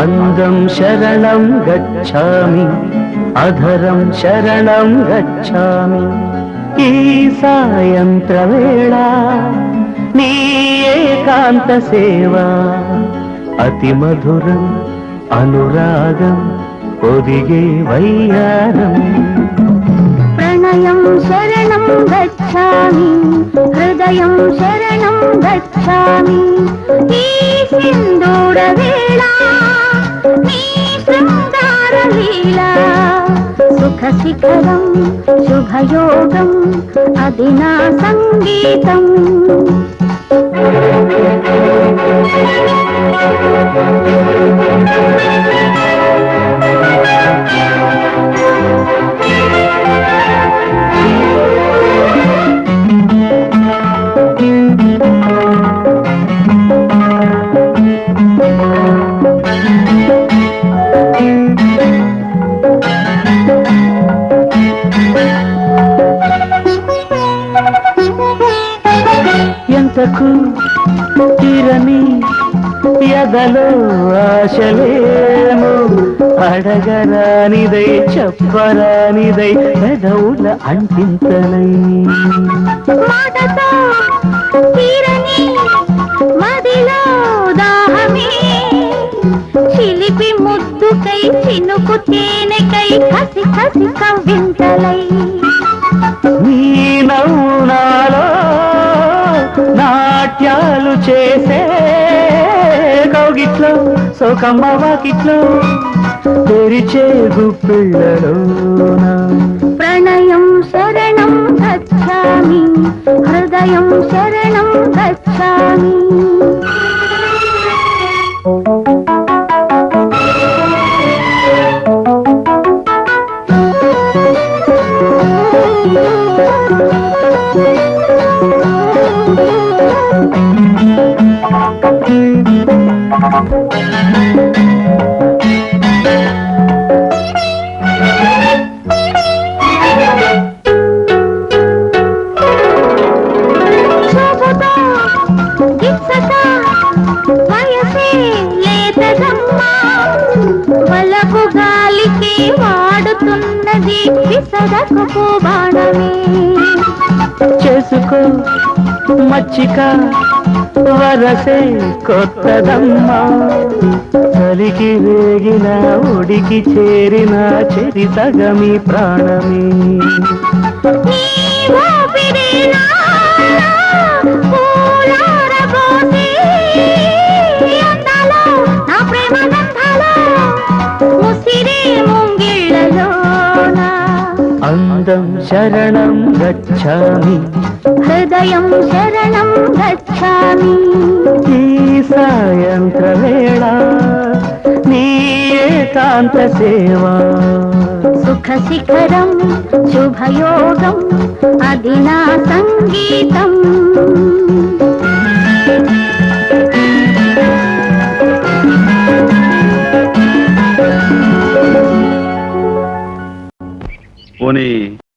अंगं शरणं गच्छामि अधरं शरणं गच्छामि ఈ సాయంత్రవేళ నీ ఏకాంత సేవ అతి మధురం అనురాగం ఒదిగే వయ్యారం ప్రణయం శరణం గచ్ఛామి హృదయం శరణం గచ్ఛామి ఈ సింధూర వేళ నీ శృంగార లీల సుఖ శిఖరం శుభయోగం అది నా సంగీతం ఎంతకు తీరని ఎదలో ఆశలేమో అడగరానిదై చెప్పరానిదై పెదవుల అంటింతలై మాటతో తీరని మదిలో దాహమే చిలిపి ముద్దుకై చినుకు తేనెకై కసి కసి కవ్వింతలై నీ నవ్వునాలో నాట్యాలు చేసే కౌగిట్లో సోకమ్మ వాకిట్లో తెరిచే గుప్పిళ్ళలోన ప్రణయం శరణం గచ్ఛామి హృదయం శరణం గచ్ఛామి వలపు గాలికి వాడుతున్నది విసరకు పూబాణమే చేసుకో మచ్చిక వరసే కొత్తదమ్మా చలికి వేగిన ఉడికి చేరిన చెరి సగమి ప్రాణమే అందం శరణం గచ్ఛామి హృదయం శరణం గచ్ఛామి ఈ సాయంత్రవేళ నీ ఏకాంత సేవ సుఖ శిఖరం శుభయోగం అది నా సంగీతం పోనీ